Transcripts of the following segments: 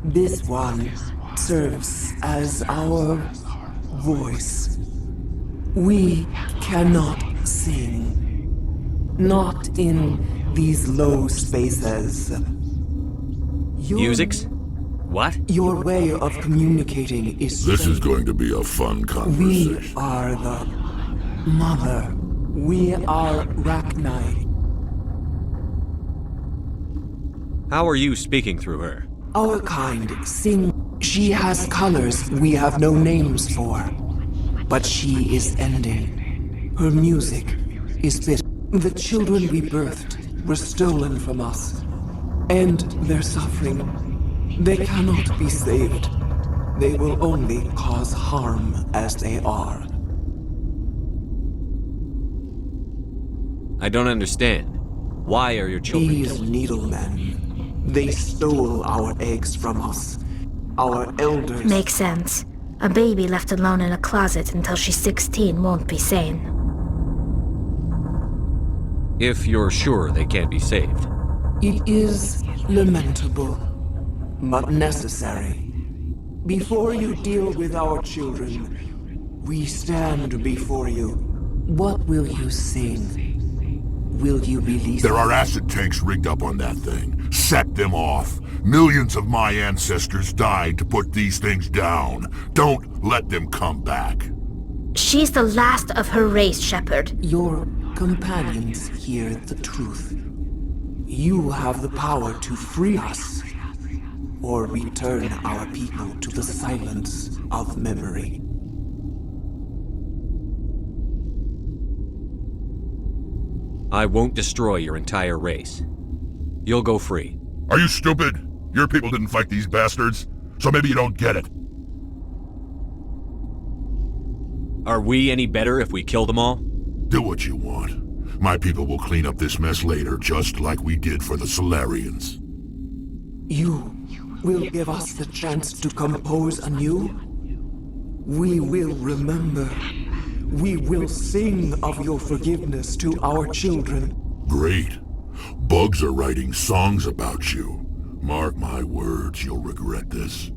This one serves as our voice. We cannot sing. Not in these low spaces. Musics? What? Your way of communicating is This is strange. going to be a fun We conversation. are the Mother. We are Rachni. How are you speaking through her? Our kind sing. She has colors we have no names for. But she is ending. Her music is bitter. The children we birthed were stolen from us. And their suffering. They cannot be saved. They will only cause harm as they are. I don't understand. Why are your children These killed? needlemen, they stole our eggs from us. Our elders. Makes sense. A baby left alone in a closet until she's 16 won't be sane. If you're sure they can't be saved. It is lamentable, but necessary. Before you deal with our children, we stand before you. What will you sing? Will you release? There are acid tanks rigged up on that thing. Set them off. Millions of my ancestors died to put these things down. Don't let them come back. She's the last of her race, Shepard. Your companions hear the truth. You have the power to free us, or return our people to the silence of memory. I won't destroy your entire race. You'll go free. Are you stupid? Your people didn't fight these bastards, so maybe you don't get it. Are we any better if we kill them all? Do what you want. My people will clean up this mess later, just like we did for the Solarians. You will give us the chance to compose anew? We will remember. We will sing of your forgiveness to our children. Great. Bugs are writing songs about you. Mark my words, you'll regret this.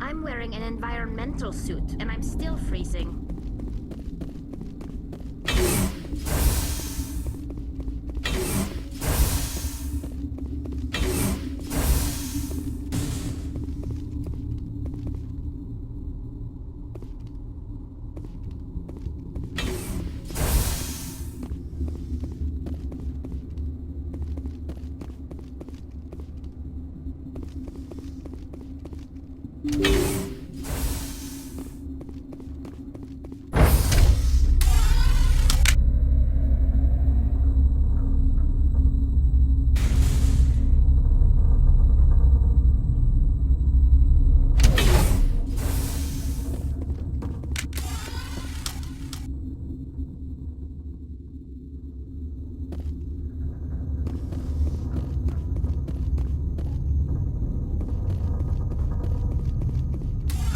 I'm wearing an environmental suit, and I'm still freezing.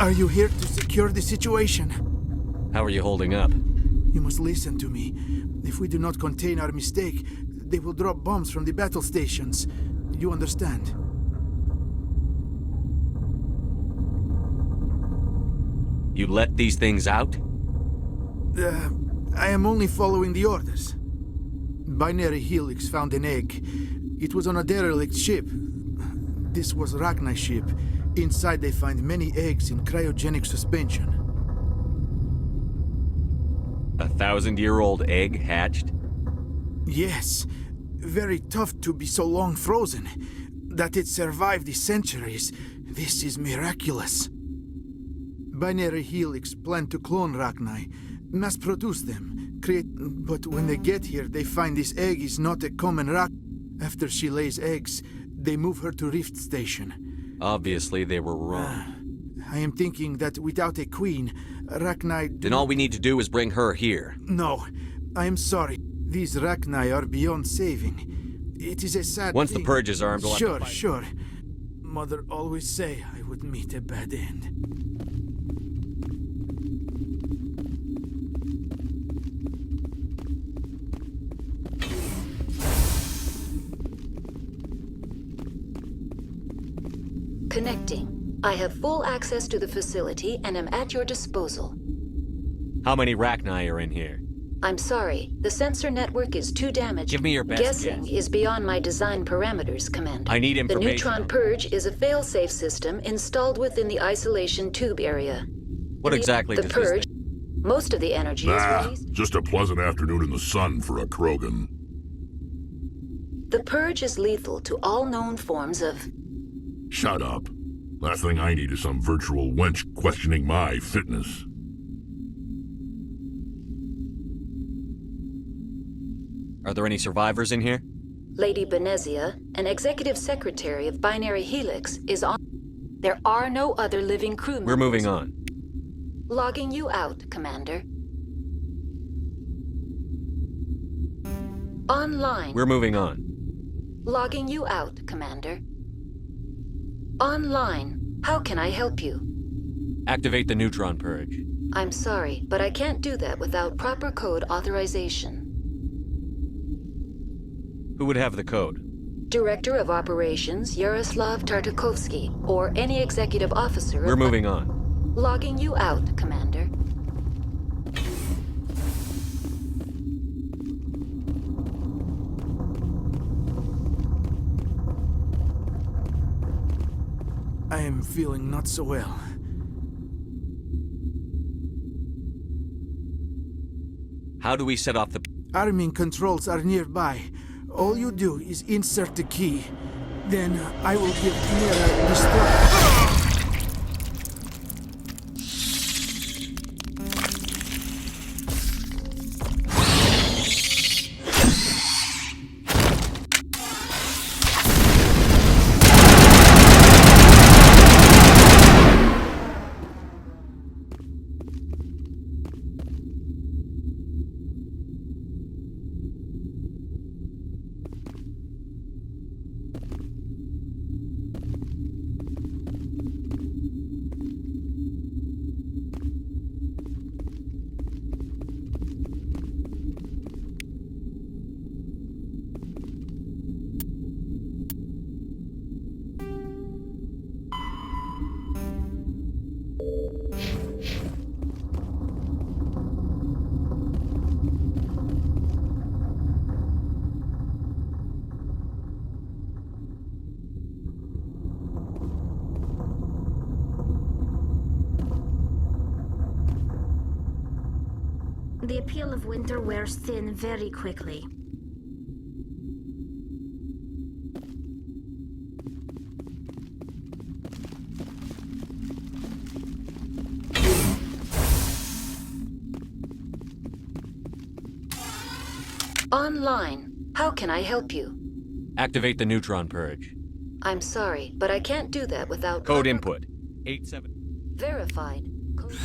Are you here to secure the situation? How are you holding up? You must listen to me. If we do not contain our mistake, they will drop bombs from the battle stations. You understand? You let these things out? I am only following the orders. Binary Helix found an egg. It was on a derelict ship. This was Rachni's ship. Inside they find many eggs in cryogenic suspension. 1,000-year-old egg hatched? Yes. Very tough to be so long frozen. That it survived the centuries. This is miraculous. Binary Helix planned to clone Rachni, mass produce them, but when they get here, they find this egg is not a common Rach. After she lays eggs, they move her to Rift Station. Obviously, they were wrong. I am thinking that without a queen, Rachni... Then all we need to do is bring her here. No, I am sorry. These Rachni are beyond saving. It is a sad Once thing. the Purge is armed, we'll have to Sure, fight. sure. Mother always say I would meet a bad end. Connecting. I have full access to the facility and am at your disposal. How many Rachni are in here? I'm sorry, the sensor network is too damaged. Give me your best Guessing guess. is beyond my design parameters, Commander. I need The information. Neutron Purge is a fail-safe system installed within the isolation tube area. What exactly The does this Purge, most of the energy is released. Just a pleasant afternoon in the sun for a Krogan. The Purge is lethal to all known forms of... Shut up. Last thing I need is some virtual wench questioning my fitness. Are there any survivors in here? Lady Benezia, an executive secretary of Binary Helix, is on... There are no other living crew members. We're moving on. Logging you out, Commander. Online. We're moving on. Logging you out, Commander. Online. How can I help you? Activate the Neutron Purge. I'm sorry, but I can't do that without proper code authorization. Who would have the code? Director of Operations Yaroslav Tartakovsky, or any executive officer of... We're moving on. Logging you out, Commander. I am feeling not so well. How do we set off the... Arming controls are nearby. All you do is insert the key. Then I will give Chimera the The appeal of winter wears thin very quickly. Online. How can I help you? Activate the Neutron Purge. I'm sorry, but I can't do that without... Code proper- input. 87... Verified. Code...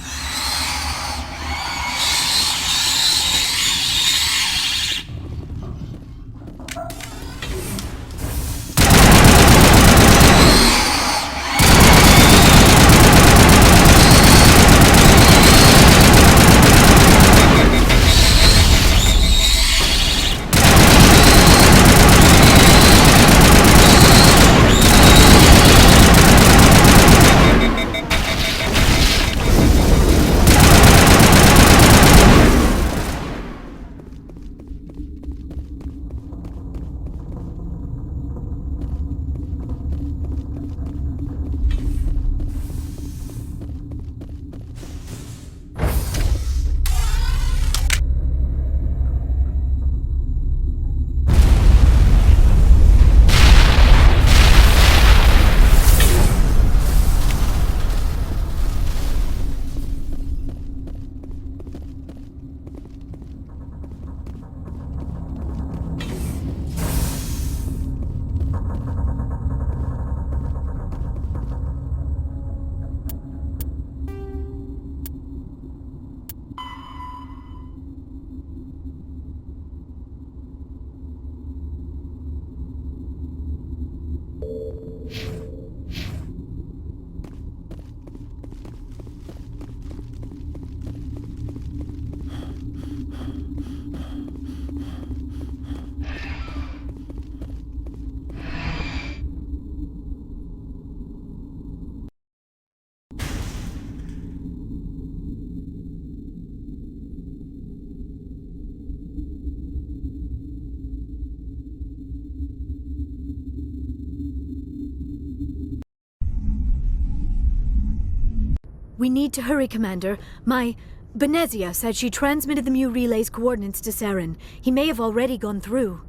We need to hurry, Commander. Benezia said she transmitted the Mu Relay's coordinates to Saren. He may have already gone through.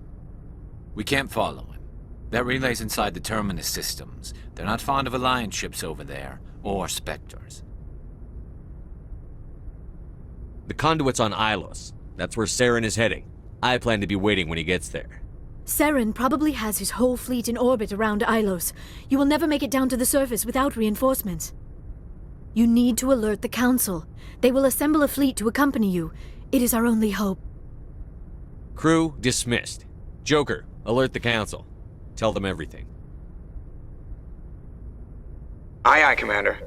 We can't follow him. That relay's inside the Terminus systems. They're not fond of Alliance ships over there, or Spectres. The conduit's on Ilos. That's where Saren is heading. I plan to be waiting when he gets there. Saren probably has his whole fleet in orbit around Ilos. You will never make it down to the surface without reinforcements. You need to alert the Council. They will assemble a fleet to accompany you. It is our only hope. Crew dismissed. Joker, alert the Council. Tell them everything. Aye, aye, Commander.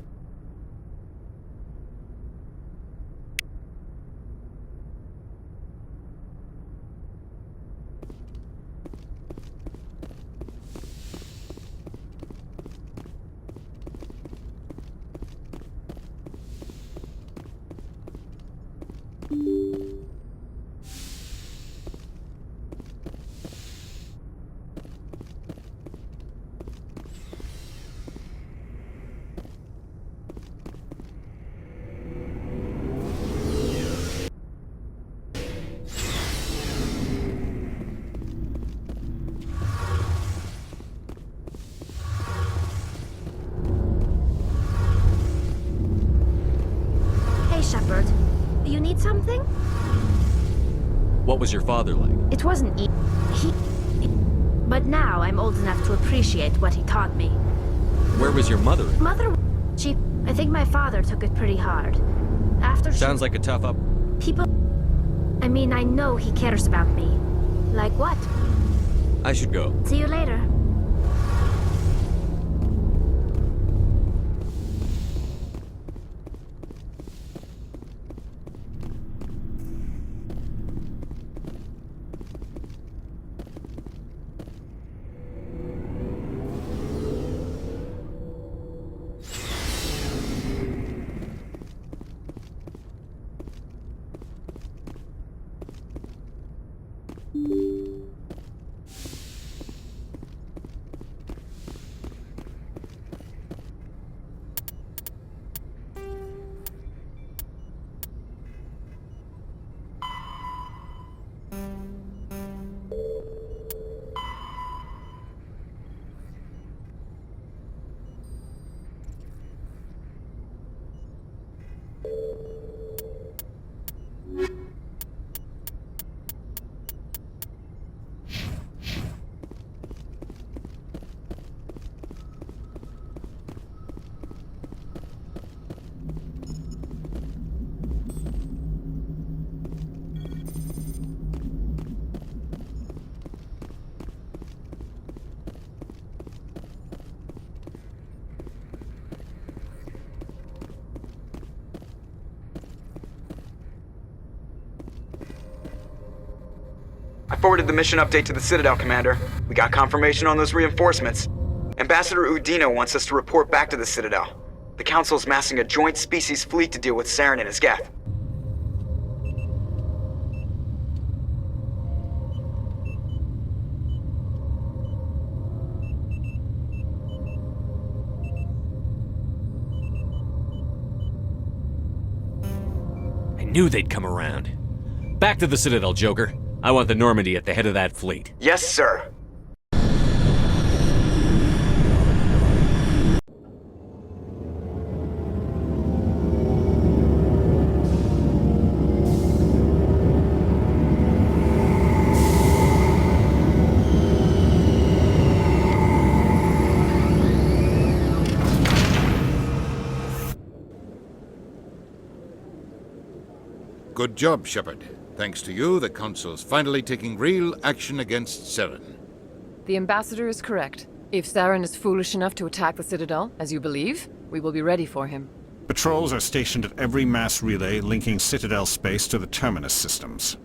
Shepard, you need something? What was your father like? It wasn't But now I'm old enough to appreciate what he taught me. Where was your mother? I think my father took it pretty hard. Sounds like a tough up. I know he cares about me. Like what? I should go. See you later. I forwarded the mission update to the Citadel, Commander. We got confirmation on those reinforcements. Ambassador Udino wants us to report back to the Citadel. The Council's massing a joint species fleet to deal with Saren and his Geth. I knew they'd come around. Back to the Citadel, Joker. I want the Normandy at the head of that fleet. Yes, sir. Good job, Shepard. Thanks to you, the Council's finally taking real action against Saren. The Ambassador is correct. If Saren is foolish enough to attack the Citadel, as you believe, we will be ready for him. Patrols are stationed at every mass relay linking Citadel space to the Terminus systems.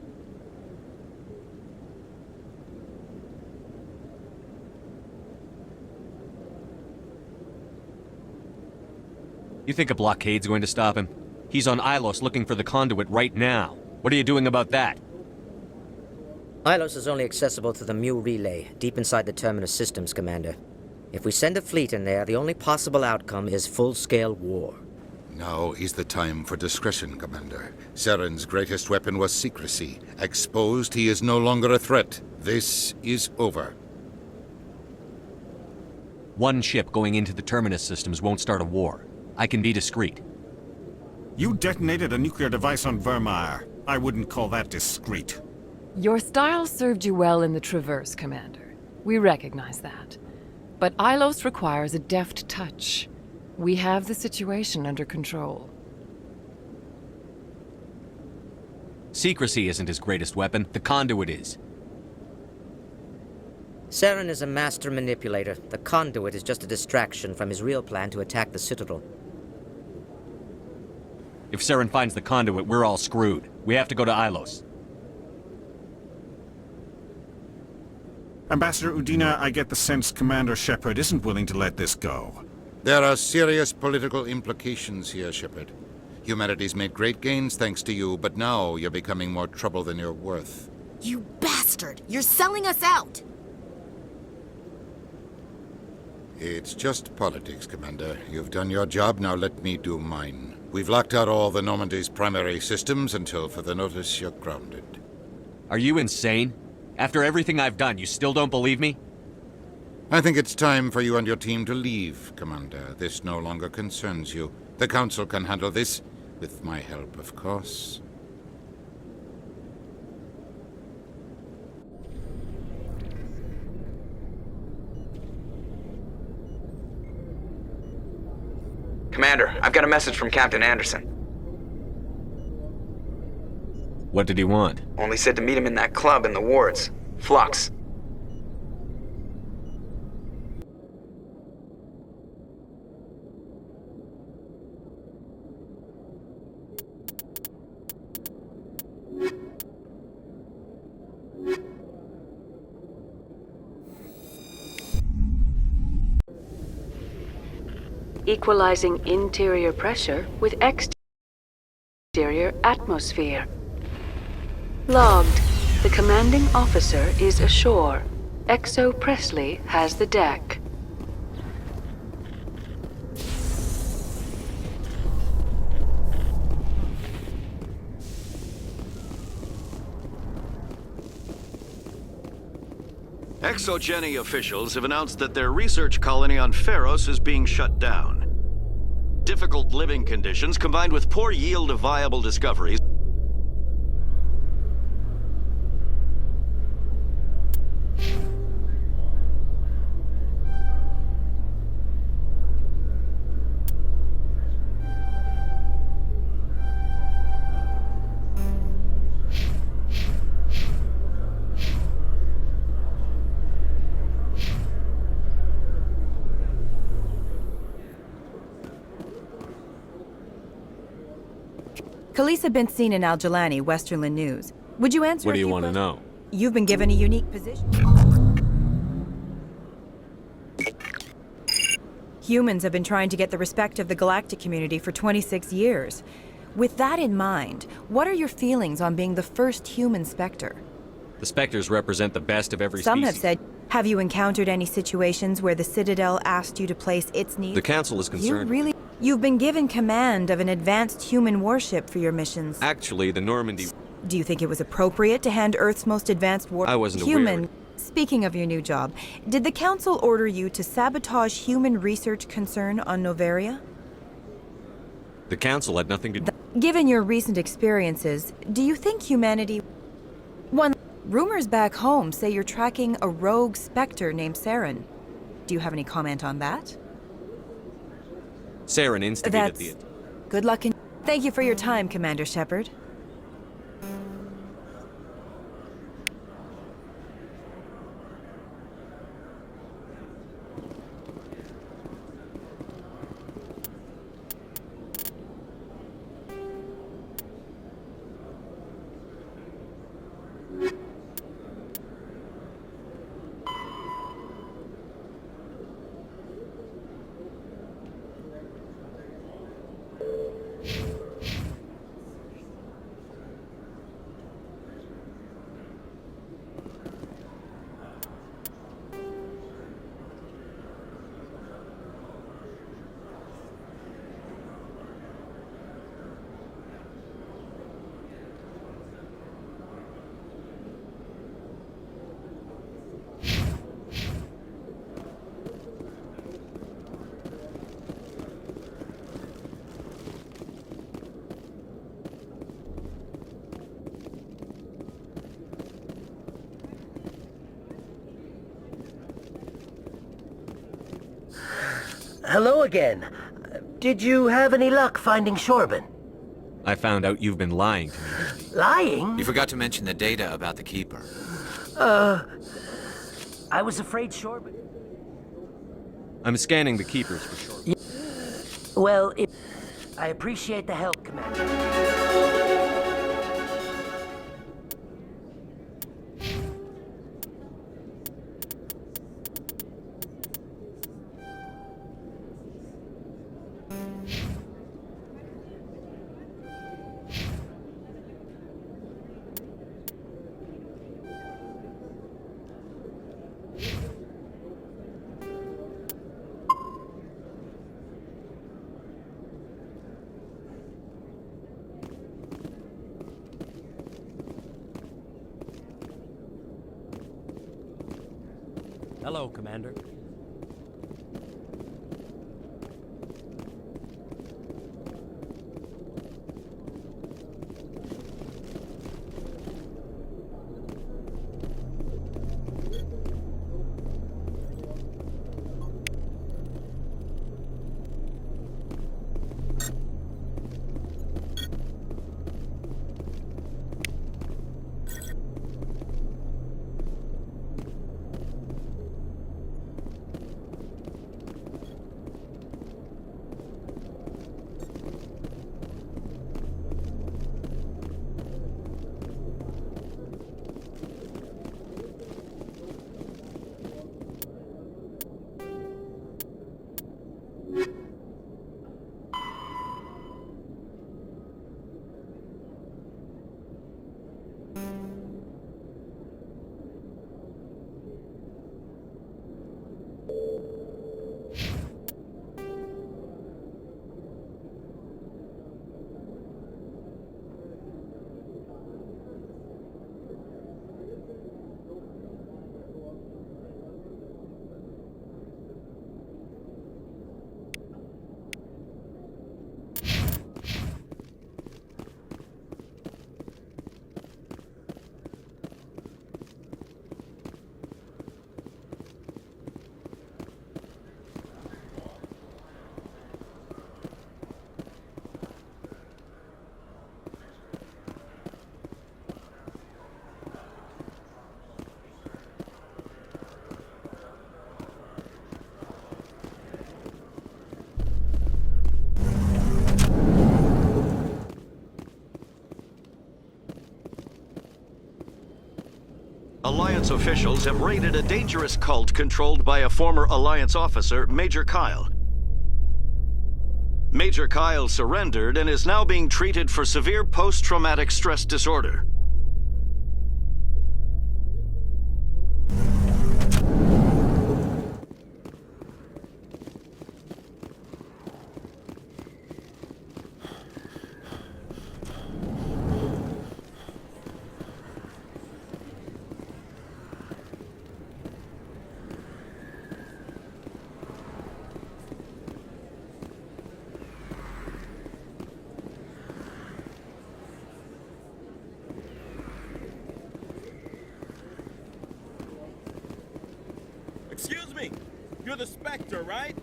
You think a blockade's going to stop him? He's on Ilos looking for the conduit right now. What are you doing about that? Ilos is only accessible to the Mu Relay, deep inside the Terminus systems, Commander. If we send a fleet in there, the only possible outcome is full-scale war. Now is the time for discretion, Commander. Saren's greatest weapon was secrecy. Exposed, he is no longer a threat. This is over. One ship going into the Terminus systems won't start a war. I can be discreet. You detonated a nuclear device on Vermeer. I wouldn't call that discreet. Your style served you well in the Traverse, Commander. We recognize that. But Ilos requires a deft touch. We have the situation under control. Secrecy isn't his greatest weapon. The conduit is. Saren is a master manipulator. The conduit is just a distraction from his real plan to attack the Citadel. If Saren finds the conduit, we're all screwed. We have to go to Ilos. Ambassador Udina, I get the sense Commander Shepard isn't willing to let this go. There are serious political implications here, Shepard. Humanity's made great gains thanks to you, but now you're becoming more trouble than you're worth. You bastard! You're selling us out! It's just politics, Commander. You've done your job, now let me do mine. We've locked out all the Normandy's primary systems until further notice you're grounded. Are you insane? After everything I've done, you still don't believe me? I think it's time for you and your team to leave, Commander. This no longer concerns you. The Council can handle this, with my help, of course. Commander, I've got a message from Captain Anderson. What did he want? Only said to meet him in that club in the wards. Flux. Equalizing interior pressure with exterior atmosphere. Logged. The commanding officer is ashore. Exo Presley has the deck. ExoGeni officials have announced that their research colony on Feros is being shut down. Difficult living conditions combined with poor yield of viable discoveries Khaleesa been seen in Al-Jalani, Westerland News. Would you answer? What do you want to know? You've been given a unique position. Humans have been trying to get the respect of the galactic community for 26 years. With that in mind, what are your feelings on being the first human Spectre? The Spectres represent the best of every Some species. have said, have you encountered any situations where the Citadel asked you to place its needs? The Council is concerned. You've been given command of an advanced human warship for your missions. Actually, the Normandy... Do you think it was appropriate to hand Earth's most advanced warship? I wasn't human. aware. Speaking of your new job, did the Council order you to sabotage human research concern on Noveria? The Council had nothing to do... Given your recent experiences, do you think humanity... Rumors back home say you're tracking a rogue Spectre named Saren. Do you have any comment on that? Saren instigated the... Good luck and thank you for your time, Commander Shepard. Hello again. Did you have any luck finding Shorban? I found out you've been lying to me. Lying? You forgot to mention the data about the Keeper. I was afraid Shorban... I'm scanning the Keepers for sure. Well, I appreciate the help, Commander. Hello, Commander. Alliance officials have raided a dangerous cult controlled by a former Alliance officer, Major Kyle. Major Kyle surrendered and is now being treated for severe post-traumatic stress disorder. Excuse me! You're the Spectre, right?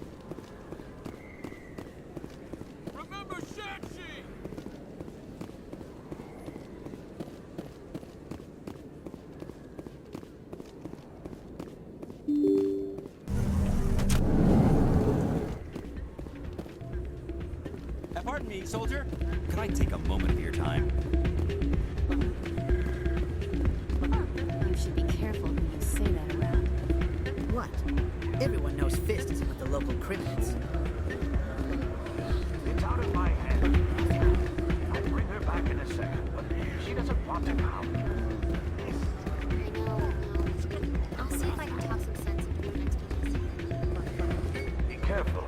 Remember Shang-Chi! Pardon me, soldier. Could I take a moment of your time? You should be careful who you say that around. What? Everyone knows Fist isn't with the local criminals. It's out of my hands. I'll bring her back in a second, but she doesn't want to come. I know. I'll see if I can talk some sense into her next time. Be careful.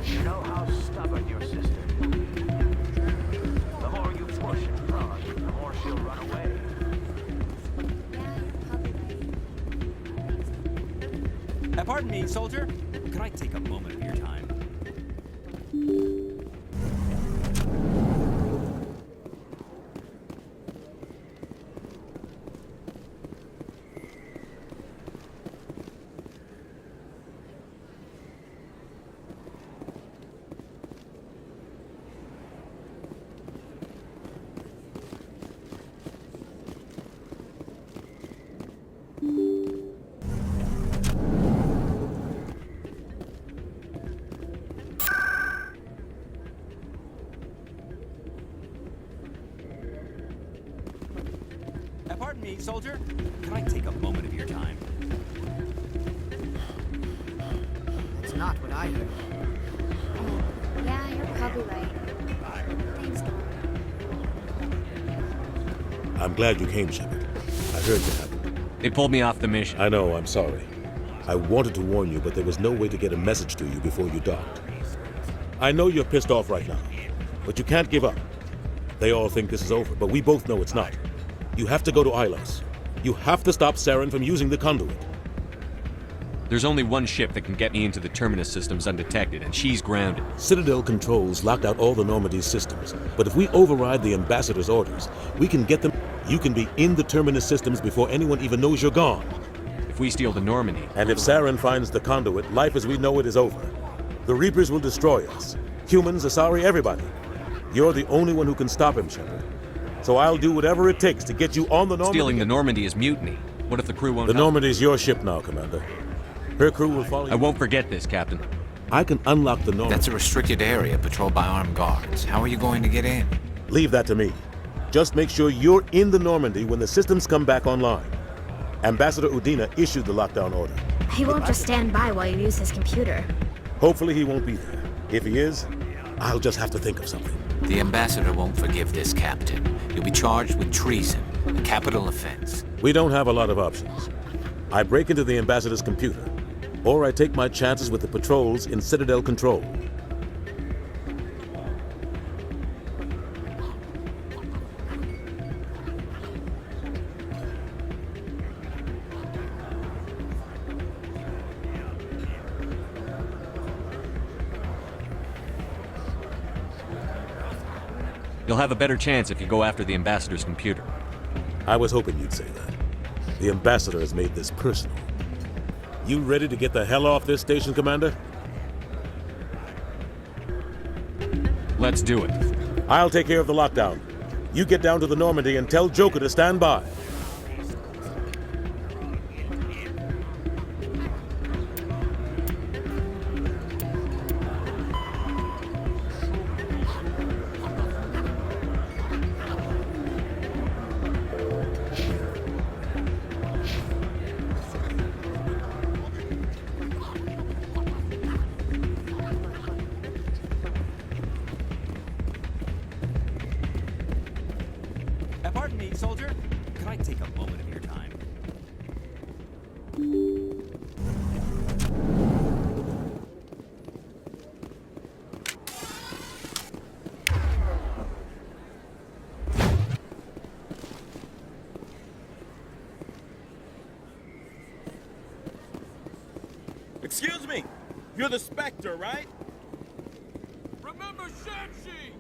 You know how stubborn your sister is. The more you push and prod, the more she'll run away. Pardon me, soldier. Could I I take a moment of your time? Pardon me, soldier. Can I take a moment of your time? That's not what I heard. Yeah, you're probably right. Thanks, Dora. I'm glad you came, Shepard. I heard what happened. They pulled me off the mission. I know, I'm sorry. I wanted to warn you, but there was no way to get a message to you before you docked. I know you're pissed off right now, but you can't give up. They all think this is over, but we both know it's not. You have to go to Ilos. You have to stop Saren from using the conduit. There's only one ship that can get me into the Terminus systems undetected, and she's grounded. Citadel controls locked out all the Normandy's systems, but if we override the Ambassador's orders, we can get them. You can be in the Terminus systems before anyone even knows you're gone. If we steal the Normandy... And if Saren finds the conduit, life as we know it is over. The Reapers will destroy us. Humans, Asari, everybody. You're the only one who can stop him, Shepard. So I'll do whatever it takes to get you on the Normandy. Stealing the Normandy is mutiny. What if the crew won't The help? Normandy's your ship now, Commander. Her crew will follow you. I won't forget this, Captain. I can unlock the Normandy. That's a restricted area patrolled by armed guards. How are you going to get in? Leave that to me. Just make sure you're in the Normandy when the systems come back online. Ambassador Udina issued the lockdown order. He won't just stand by while you use his computer. Hopefully he won't be there. If he is, I'll just have to think of something. The Ambassador won't forgive this, Captain. You'll be charged with treason, a capital offense. We don't have a lot of options. I break into the Ambassador's computer, or I take my chances with the patrols in Citadel control. You'll have a better chance if you go after the Ambassador's computer. I was hoping you'd say that. The Ambassador has made this personal. You ready to get the hell off this station, Commander? Let's do it. I'll take care of the lockdown. You get down to the Normandy and tell Joker to stand by. Pardon me, soldier. Can I take a moment of your time? Excuse me! You're the Spectre, right? Remember Shanxi!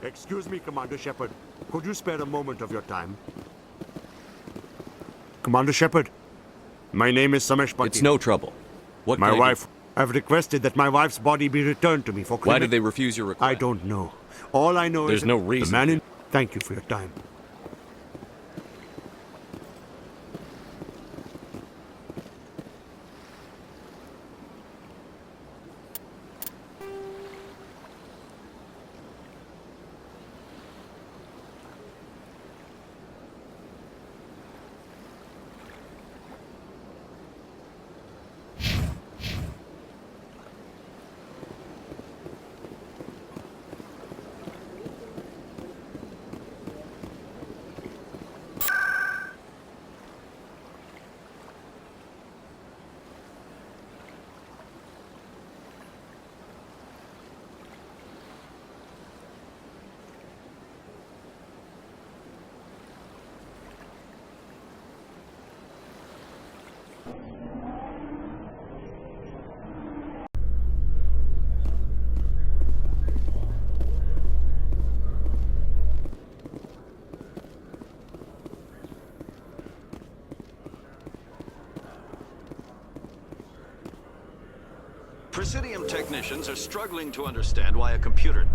Excuse me, Commander Shepard. Could you spare a moment of your time? Commander Shepard, my name is Samesh Patil. It's no trouble. What My can I do? wife. I've requested that my wife's body be returned to me for Why did they refuse your request? I don't know. All I know is There's that no reason. The man in... Thank you for your time. Presidium technicians are struggling to understand why a computer